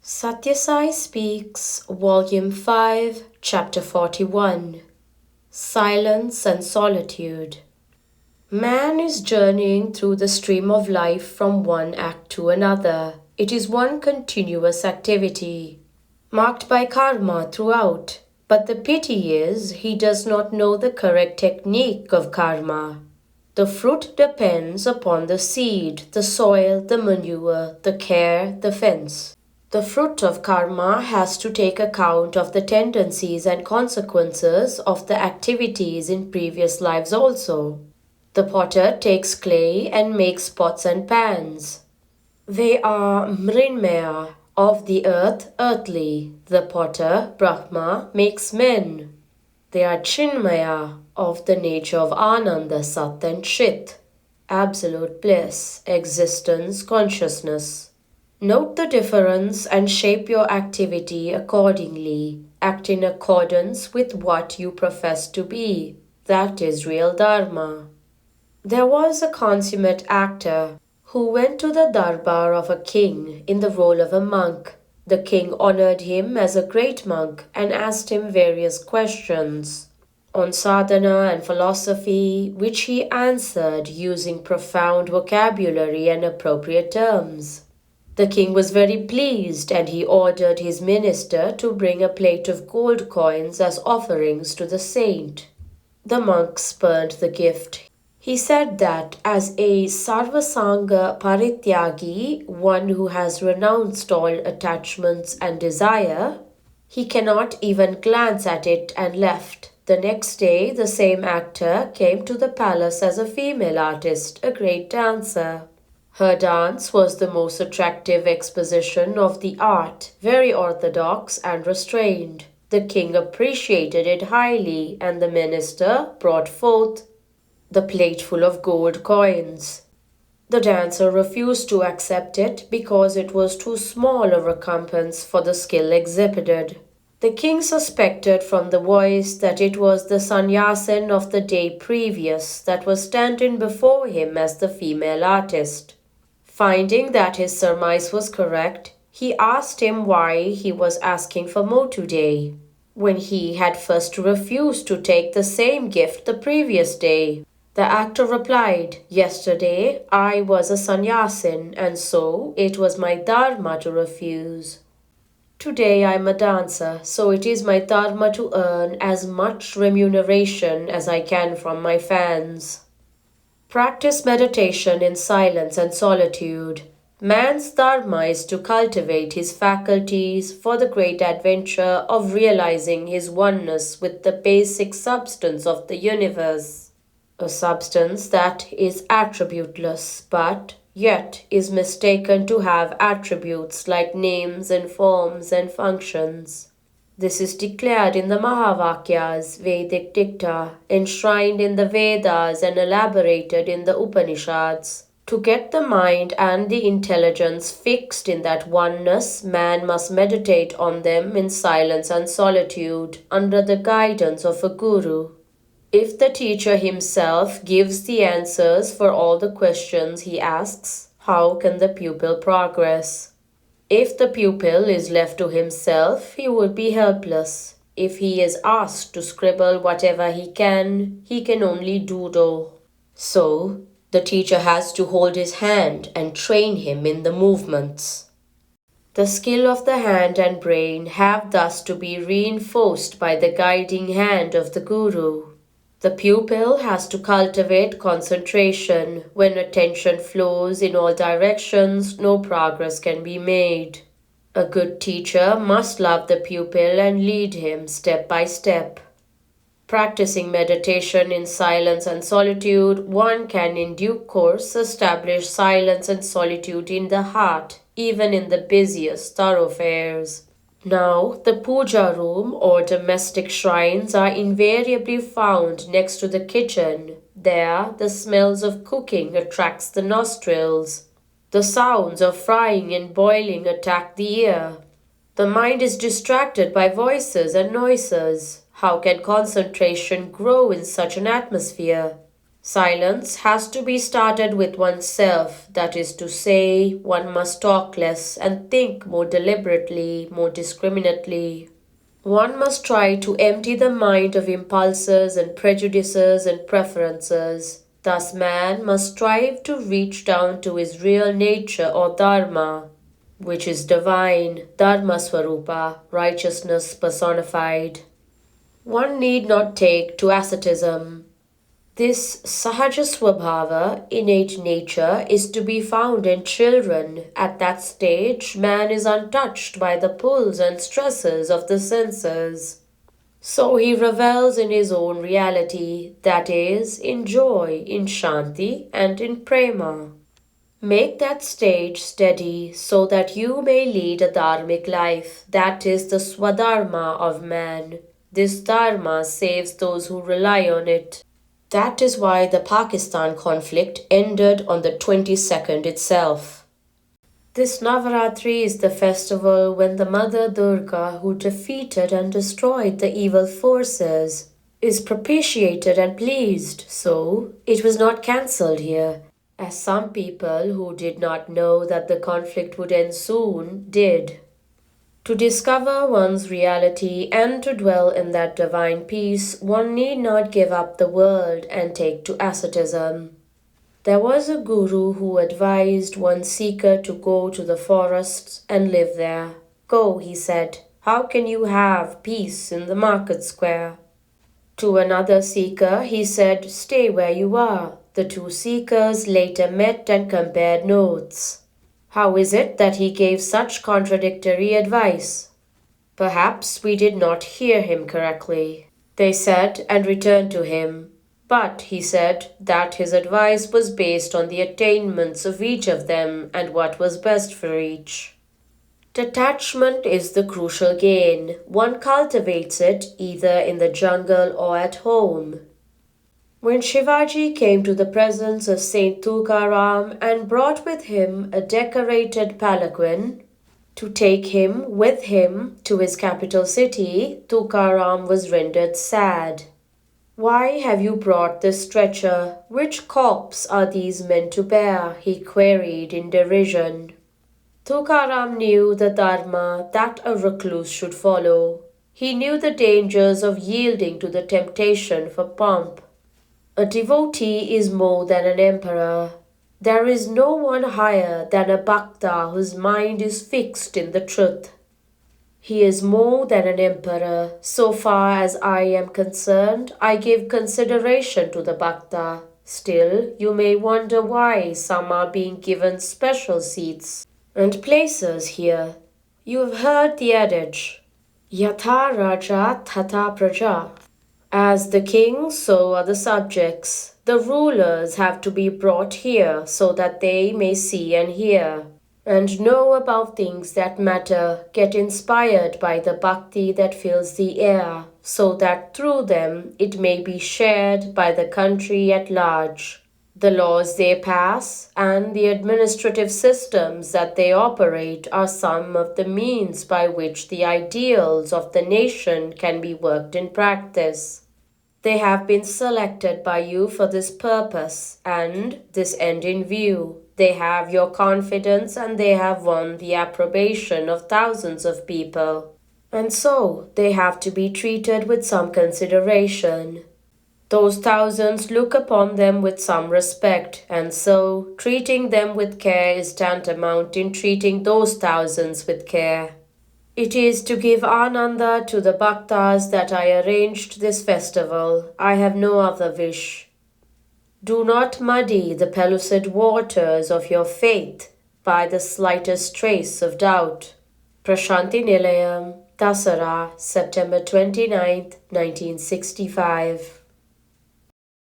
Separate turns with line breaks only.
Sathya Sai Speaks, Volume 5, Chapter 41. Silence and Solitude. Man is journeying through the stream of life from one act to another. It is one continuous activity, marked by karma throughout. But the pity is, he does not know the correct technique of karma. The fruit depends upon the seed, the soil, the manure, the care, the fence. The fruit of karma has to take account of the tendencies and consequences of the activities in previous lives also. The potter takes clay and makes pots and pans. They are mrinmaya, of the earth, earthly. The potter, Brahma, makes men. They are chinmaya, of the nature of Ananda, Sat and Chit, absolute bliss, existence, consciousness. Note the difference and shape your activity accordingly. Act in accordance with what you profess to be. That is real Dharma. There was a consummate actor who went to the darbar of a king in the role of a monk. The king honored him as a great monk and asked him various questions on sadhana and philosophy, which he answered using profound vocabulary and appropriate terms. The king was very pleased, and he ordered his minister to bring a plate of gold coins as offerings to the saint. The monk spurned the gift. He said that as a sarvasanga parityagi, one who has renounced all attachments and desire, he cannot even glance at it and left. The next day, the same actor came to the palace as a female artist, a great dancer. Her dance was the most attractive exposition of the art, very orthodox and restrained. The king appreciated it highly, and the minister brought forth the plate full of gold coins. The dancer refused to accept it because it was too small a recompense for the skill exhibited. The king suspected from the voice that it was the sannyasin of the day previous that was standing before him as the female artist. Finding that his surmise was correct, he asked him why he was asking for more today, when he had first refused to take the same gift the previous day. The actor replied, "Yesterday I was a sannyasin, and so it was my dharma to refuse. Today I am a dancer, so it is my dharma to earn as much remuneration as I can from my fans." Practice meditation in silence and solitude. Man's dharma is to cultivate his faculties for the great adventure of realizing his oneness with the basic substance of the universe, a substance that is attributeless but yet is mistaken to have attributes like names and forms and functions. This is declared in the Mahavakyas, Vedic dicta, enshrined in the Vedas and elaborated in the Upanishads. To get the mind and the intelligence fixed in that oneness, man must meditate on them in silence and solitude, under the guidance of a guru. If the teacher himself gives the answers for all the questions he asks, how can the pupil progress? If the pupil is left to himself, he would be helpless. If he is asked to scribble whatever he can only doodle. So, the teacher has to hold his hand and train him in the movements. The skill of the hand and brain have thus to be reinforced by the guiding hand of the guru. The pupil has to cultivate concentration. When attention flows in all directions, no progress can be made. A good teacher must love the pupil and lead him step by step. Practicing meditation in silence and solitude, one can in due course establish silence and solitude in the heart, even in the busiest thoroughfares. Now, the puja room or domestic shrines are invariably found next to the kitchen. There, the smells of cooking attracts the nostrils. The sounds of frying and boiling attack the ear. The mind is distracted by voices and noises. How can concentration grow in such an atmosphere? Silence has to be started with oneself, that is to say, one must talk less and think more deliberately, more discriminately. One must try to empty the mind of impulses and prejudices and preferences. Thus, man must strive to reach down to his real nature or dharma, which is divine, dharma swarupa, righteousness personified. One need not take to asceticism. This sahaja swabhava, innate nature, is to be found in children. At that stage, man is untouched by the pulls and stresses of the senses. So he revels in his own reality, that is, in joy, in shanti, and in prema. Make that stage steady so that you may lead a dharmic life, that is the swadharma of man. This dharma saves those who rely on it. That is why the Pakistan conflict ended on the 22nd itself. This Navaratri is the festival when the Mother Durga, who defeated and destroyed the evil forces, is propitiated and pleased, so it was not cancelled here, as some people who did not know that the conflict would end soon did. To discover one's reality and to dwell in that divine peace, one need not give up the world and take to asceticism. There was a guru who advised one seeker to go to the forests and live there. Go, he said, how can you have peace in the market square? To another seeker, he said, stay where you are. The two seekers later met and compared notes. How is it that he gave such contradictory advice? Perhaps we did not hear him correctly, they said, and returned to him. But he said that his advice was based on the attainments of each of them and what was best for each. Detachment is the crucial gain. One cultivates it either in the jungle or at home. When Shivaji came to the presence of Saint Tukaram and brought with him a decorated palanquin to take him with him to his capital city, Tukaram was rendered sad. Why have you brought this stretcher? Which corpse are these men to bear? He queried in derision. Tukaram knew the dharma that a recluse should follow. He knew the dangers of yielding to the temptation for pomp. A devotee is more than an emperor. There is no one higher than a bhakta whose mind is fixed in the truth. He is more than an emperor. So far as I am concerned, I give consideration to the bhakta. Still, you may wonder why some are being given special seats and places here. You have heard the adage, Yatha Raja Tata Praja. As the king, so are the subjects. The rulers have to be brought here so that they may see and hear, and know about things that matter, get inspired by the bhakti that fills the air, so that through them it may be shared by the country at large. The laws they pass and the administrative systems that they operate are some of the means by which the ideals of the nation can be worked in practice. They have been selected by you for this purpose and this end in view. They have your confidence and they have won the approbation of thousands of people. And so they have to be treated with some consideration. Those thousands look upon them with some respect, and so treating them with care is tantamount in treating those thousands with care. It is to give Ananda to the bhaktas that I arranged this festival. I have no other wish. Do not muddy the pellucid waters of your faith by the slightest trace of doubt. Prashanti Nilayam, Dasara, September 29th, 1965.